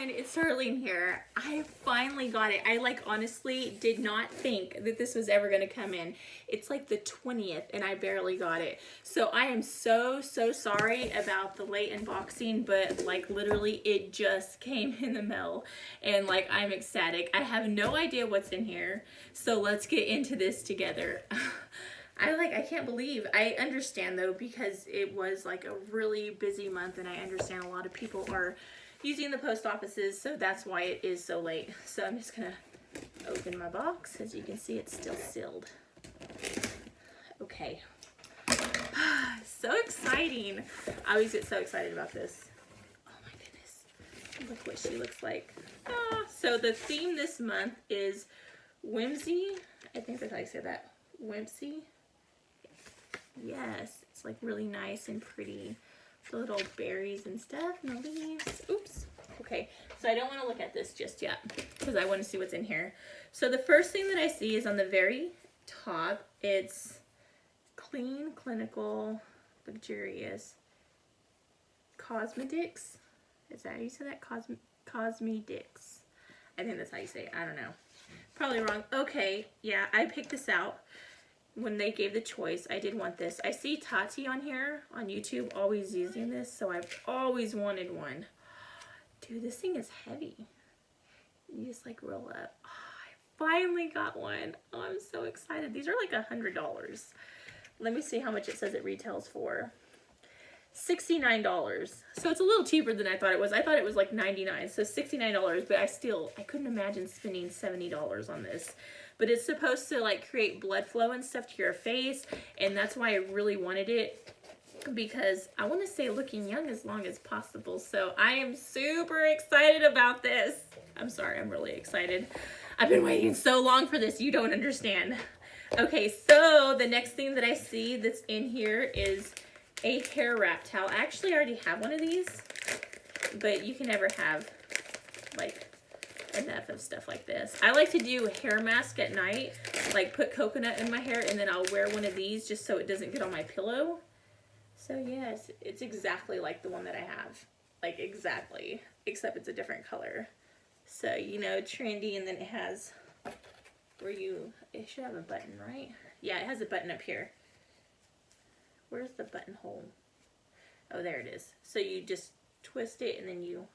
everyone, it's Darlene here. I finally got it. I honestly did not think that this was ever going to come in. It's like the 20th and I barely got it. So I am so sorry about the late unboxing, but literally it just came in the mail and I'm ecstatic. I have no idea what's in here. So let's get into this together. I can't believe. I understand though, because it was a really busy month and I understand a lot of people are using the post offices, so that's why it is so late. So I'm just gonna open my box. As you can see, it's still sealed. Okay. So exciting. I always get so excited about this. Oh my goodness. Look what she looks like. So the theme this month is whimsy. I think that's how you say that. Whimsy. Yes, it's really nice and pretty. The little berries and stuff and the leaves. Oops. Okay, so I don't want to look at this just yet because I want to see what's in here. So the first thing that I see is on the very top. It's clean, clinical, luxurious cosmetics. Is that how you say that? Cosmetics. I think that's how you say it. I don't know. Probably wrong. Okay, yeah, I picked this out. When they gave the choice, I did want this. I see Tati on here on YouTube always using this, so I've always wanted one. Dude, this thing is heavy. You just roll up. Oh, I finally got one. Oh, I'm so excited. These are $100. Let me see how much it says it retails for. $69. So it's a little cheaper than I thought it was. I thought it was $99, so $69, but I couldn't imagine spending $70 on this. But it's supposed to create blood flow and stuff to your face, and that's why I really wanted it, because I want to stay looking young as long as possible. So I am super excited about this. I'm sorry, I'm really excited. I've been waiting so long for this, you don't understand. Okay, so the next thing that I see that's in here is a hair wrap towel. I actually already have one of these, but you can never have enough of stuff like this. I like to do hair mask at night, put coconut in my hair, and then I'll wear one of these just so it doesn't get on my pillow. So yes, it's exactly like the one that I have. Exactly, except it's a different color. So, trendy, and then it has it should have a button, right? Yeah, it has a button up here. Where's the buttonhole? Oh, there it is. So you just twist it and then you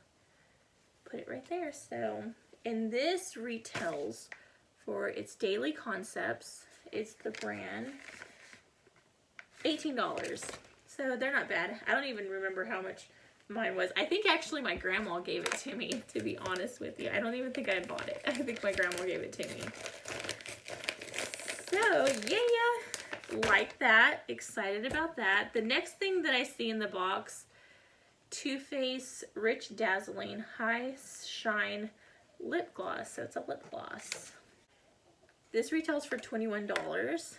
put it right there. So, and this retails for its Daily Concepts. It's the brand. $18. So they're not bad. I don't even remember how much mine was. I think actually my grandma gave it to me, to be honest with you. I don't even think I bought it. I think my grandma gave it to me. So, yeah. Like that. Excited about that. The next thing that I see in the box, Too Faced Rich Dazzling High Shine Lip Gloss. So it's a lip gloss. This retails for $21.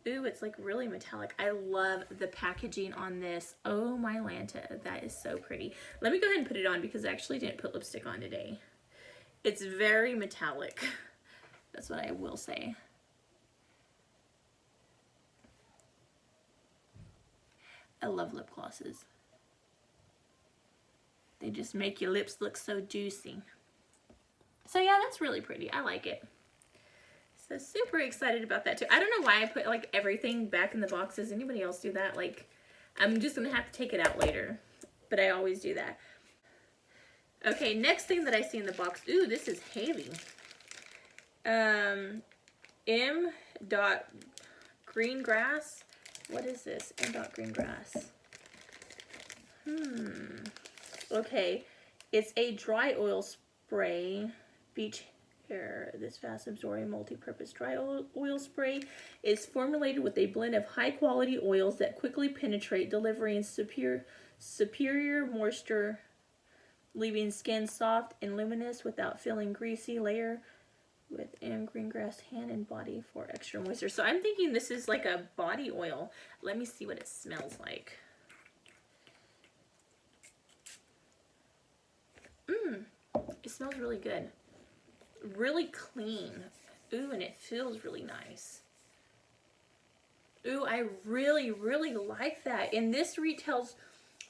Ooh, it's really metallic. I love the packaging on this. Oh my Lanta, that is so pretty. Let me go ahead and put it on because I actually didn't put lipstick on today. It's very metallic. That's what I will say. I love lip glosses. They just make your lips look so juicy. So yeah, that's really pretty. I like it. So super excited about that too. I don't know why I put everything back in the boxes. Anybody else do that? I'm just gonna have to take it out later, but I always do that. Okay, next thing that I see in the box. Ooh, this is heavy. M. Greengrass. What is this? M. Greengrass. Okay, it's a dry oil spray. Beach Hair. This fast absorbing multi-purpose dry oil spray is formulated with a blend of high quality oils that quickly penetrate, delivering superior moisture, leaving skin soft and luminous without feeling greasy. Layer with greengrass hand and body for extra moisture. So I'm thinking this is a body oil. Let me see what it smells like. It smells really good. Really clean. Ooh, and it feels really nice. Ooh, I really like that. And this retails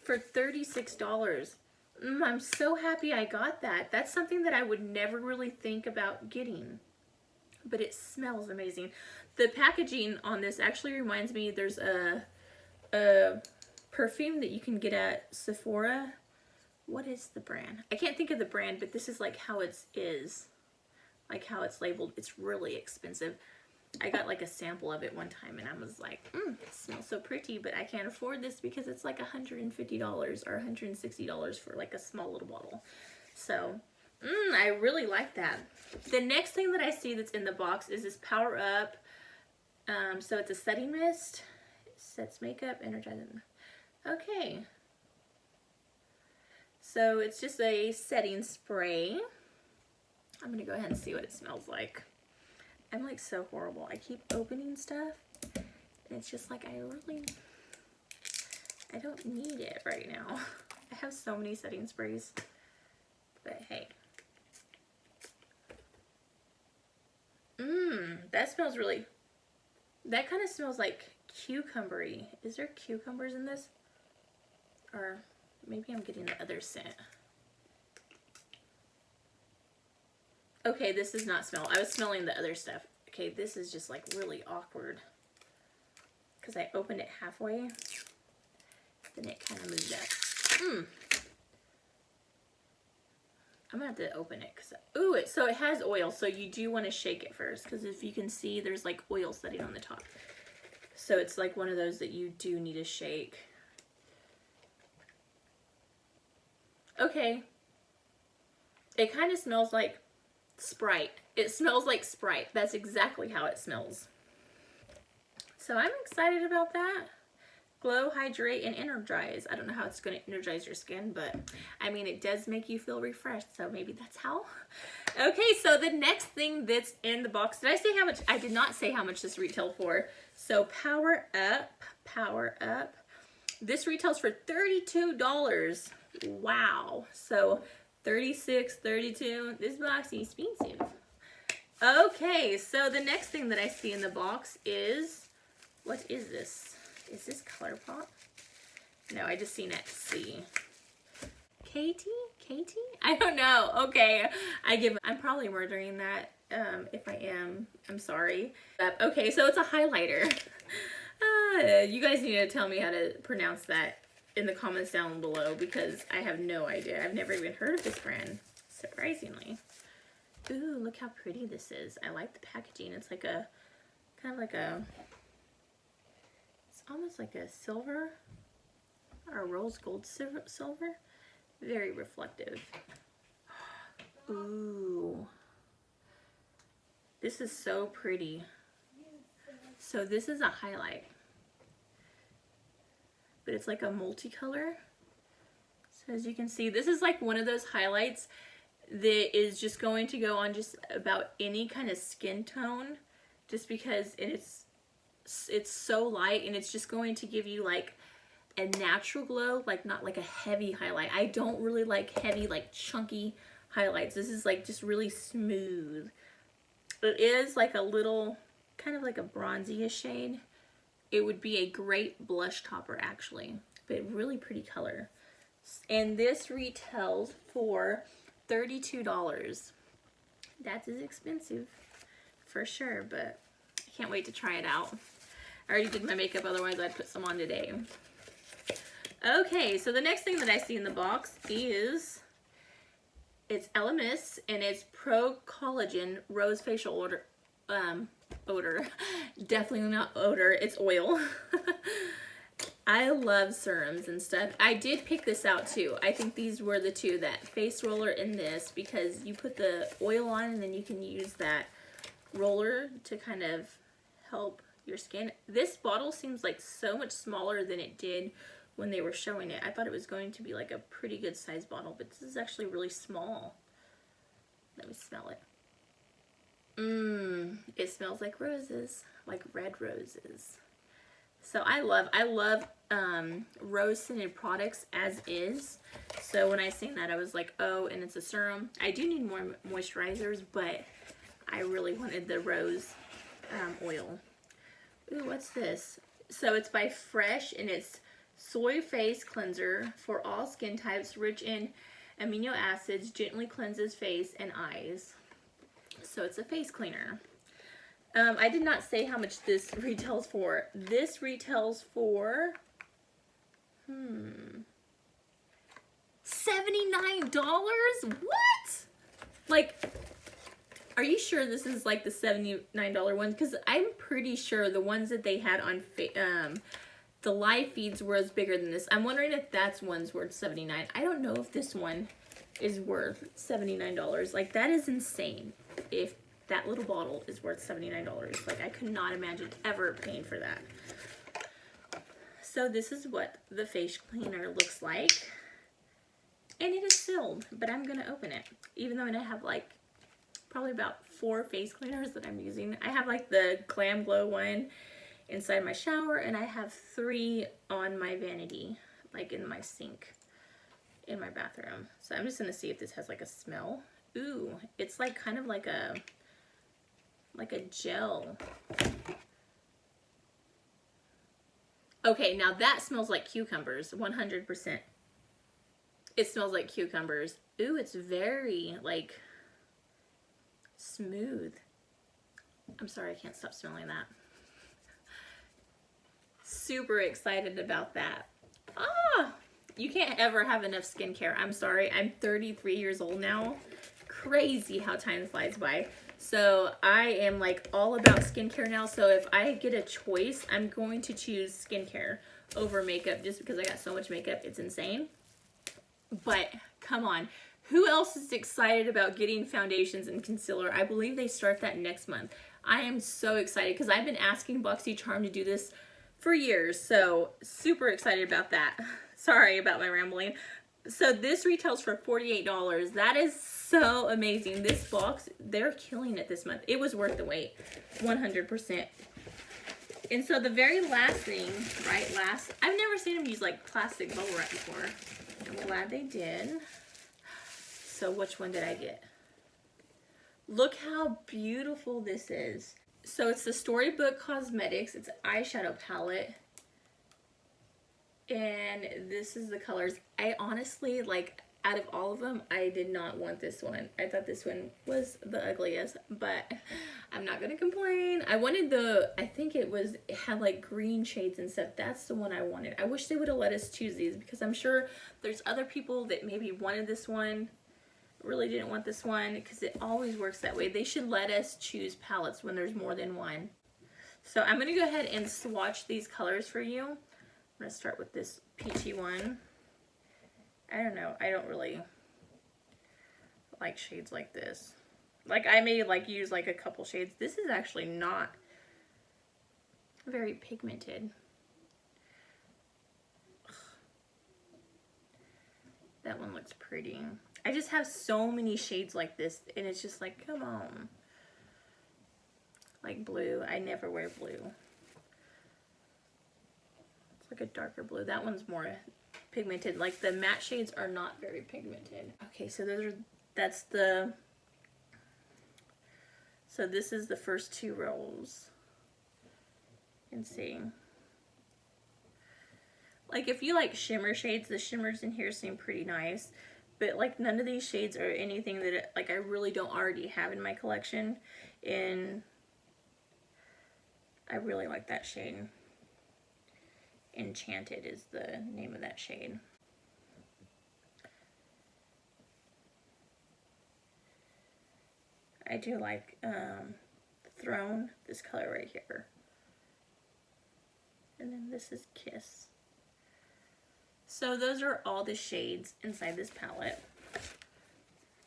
for $36. I'm so happy I got that. That's something that I would never really think about getting, but it smells amazing. The packaging on this actually reminds me, there's a perfume that you can get at Sephora. What is the brand? I can't think of the brand, but this is like how it is. Like how it's labeled. It's really expensive. I got like a sample of it one time and I was like, it smells so pretty, but I can't afford this because it's like $150 or $160 for like a small little bottle. So, I really like that. The next thing that I see that's in the box is this Power Up. So it's a setting mist. It sets makeup, energizing. Okay. So it's just a setting spray. I'm gonna go ahead and see what it smells like. I'm like so horrible. I keep opening stuff and it's just like I don't need it right now. I have so many setting sprays, but hey. That smells really, that kind of smells like cucumbery. Is there cucumbers in this? Or maybe I'm getting the other scent. Okay, this does not smell. I was smelling the other stuff. Okay, this is just like really awkward. Because I opened it halfway. Then it kind of moved up. I'm gonna have to open it. So it has oil. So you do want to shake it first. Because if you can see, there's like oil sitting on the top. So it's like one of those that you do need to shake. Okay. It kind of smells like Sprite. It smells like Sprite. That's exactly how it smells. So I'm excited about that. Glow, hydrate, and energize. I don't know how it's going to energize your skin, but I mean, it does make you feel refreshed, so maybe that's how. Okay, so the next thing that's in the box, did I say how much? I did not say how much this retailed for. So Power Up. This retails for $32. Wow. So 36, 32. This box is expensive. Okay, so the next thing that I see in the box is, what is this? Is this ColourPop? No, I just seen it. C. Katie? I don't know. Okay, I'm probably murdering that. If I am, I'm sorry. Okay, so it's a highlighter. You guys need to tell me how to pronounce that in the comments down below because I have no idea. I've never even heard of this brand, surprisingly. Ooh, look how pretty this is. I like the packaging. It's like a, kind of like a, it's almost like a silver or a rose gold silver. Very reflective. Ooh. This is so pretty. So this is a highlight. But it's like a multicolor. So as you can see, this is like one of those highlights that is just going to go on just about any kind of skin tone, just because it's so light and it's just going to give you like a natural glow, like not like a heavy highlight. I don't really like heavy, like chunky highlights. This is like just really smooth. It is like a little, kind of like a bronzy-ish shade. It would be a great blush topper actually, but really pretty color. And this retails for $32. That is expensive for sure, but I can't wait to try it out. I already did my makeup, otherwise I'd put some on today. Okay, so the next thing that I see in the box is, it's Elemis and it's Pro Collagen Rose Facial Odor. Definitely not odor, it's oil. I love serums and stuff. I did pick this out too. I think these were the two, that face roller and this, because you put the oil on and then you can use that roller to kind of help your skin. This bottle seems like so much smaller than it did when they were showing it. I thought it was going to be like a pretty good size bottle, but this is actually really small. Let me smell it. It smells like roses, like red roses. So I love rose scented products as is. So when I seen that, I was like, oh, and it's a serum. I do need more moisturizers, but I really wanted the rose oil. Ooh, what's this? So it's by Fresh and it's soy face cleanser for all skin types, rich in amino acids, gently cleanses face and eyes. So it's a face cleaner. I did not say how much this retails for. This retails for $79? What? Like, are you sure this is like the $79 one? Because I'm pretty sure the ones that they had on the live feeds was bigger than this. I'm wondering if that's one's worth $79. I don't know if this one is worth $79. Like, that is insane. If that little bottle is worth $79. Like, I could not imagine ever paying for that. So this is what the face cleaner looks like. And it is sealed, but I'm gonna open it. Even though I have like probably about 4 face cleaners that I'm using. I have like the Glam Glow one inside my shower, and I have 3 on my vanity, like in my sink in my bathroom. So I'm just gonna see if this has like a smell. Ooh, it's like kind of like a gel. Okay, now that smells like cucumbers, 100%. It smells like cucumbers. Ooh, it's very like smooth. I'm sorry, I can't stop smelling that. Super excited about that. Ah, you can't ever have enough skincare. I'm sorry, I'm 33 years old now. Crazy how time flies by. So I am like all about skincare now. So if I get a choice, I'm going to choose skincare over makeup just because I got so much makeup. It's insane. But come on, who else is excited about getting foundations and concealer? I believe they start that next month. I am so excited because I've been asking Boxycharm to do this for years. So super excited about that. Sorry about my rambling. So this retails for $48. That is so amazing. This box, they're killing it this month. It was worth the wait, 100%. And so the very last thing, right, I've never seen them use like plastic bubble wrap before. I'm glad they did. So which one did I get? Look how beautiful this is. So it's the Storybook Cosmetics. It's an eyeshadow palette. And this is the colors. I honestly, like, out of all of them, I did not want this one. I thought this one was the ugliest, but I'm not gonna complain. I wanted I think it had like green shades and stuff. That's the one I wanted. I wish they would have let us choose these because I'm sure there's other people that maybe wanted this one, really didn't want this one, because it always works that way. They should let us choose palettes when there's more than one. So I'm gonna go ahead and swatch these colors for you. I'm gonna start with this peachy one. I don't know, I don't really like shades like this. Like, I may like use like a couple shades. This is actually not very pigmented. Ugh. That one looks pretty. I just have so many shades like this, and it's just like, come on. Like blue, I never wear blue. It's like a darker blue. That one's more pigmented. Like the matte shades are not very pigmented. Okay, so so this is the first 2 rows. You can see. Like if you like shimmer shades, the shimmers in here seem pretty nice, but like none of these shades are anything that like I really don't already have in my collection. And I really like that shade. Enchanted is the name of that shade. I do like Throne, this color right here. And then this is Kiss. So those are all the shades inside this palette.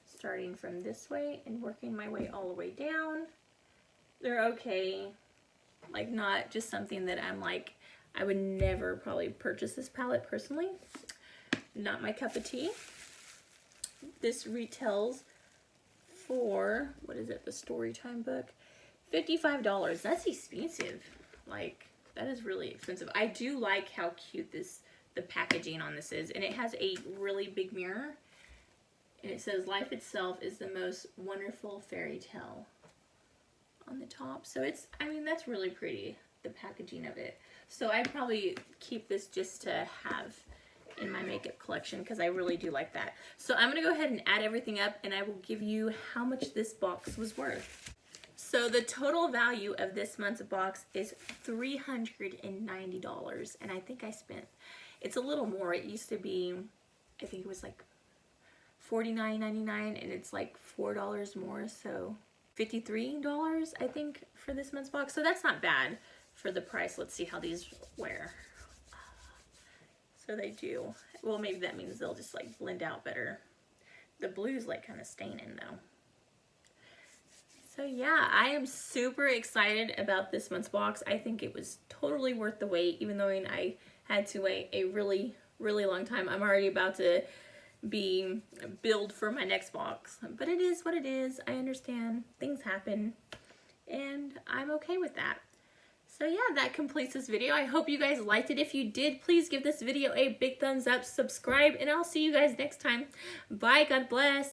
Starting from this way and working my way all the way down. They're okay. Like, not just something that I'm like, I would never probably purchase this palette personally. Not my cup of tea. This retails for, what is it, the Storytime book? $55. That's expensive. Like, that is really expensive. I do like how cute the packaging on this is. And it has a really big mirror. And it says, life itself is the most wonderful fairy tale on the top. So it's, I mean, that's really pretty, the packaging of it. So I'd probably keep this just to have in my makeup collection because I really do like that. So I'm gonna go ahead and add everything up and I will give you how much this box was worth. So the total value of this month's box is $390, and I think I spent, it's a little more. It used to be, I think it was like $49.99, and it's like $4 more, so $53 I think for this month's box. So that's not bad for the price. Let's see how these wear. So they do. Well, maybe that means they'll just like blend out better. The blue's like kind of staining though. So yeah, I am super excited about this month's box. I think it was totally worth the wait, even though I had to wait a really, really long time. I'm already about to be billed for my next box, but it is what it is. I understand things happen and I'm okay with that. So yeah, that completes this video. I hope you guys liked it. If you did, please give this video a big thumbs up, subscribe, and I'll see you guys next time. Bye, God bless.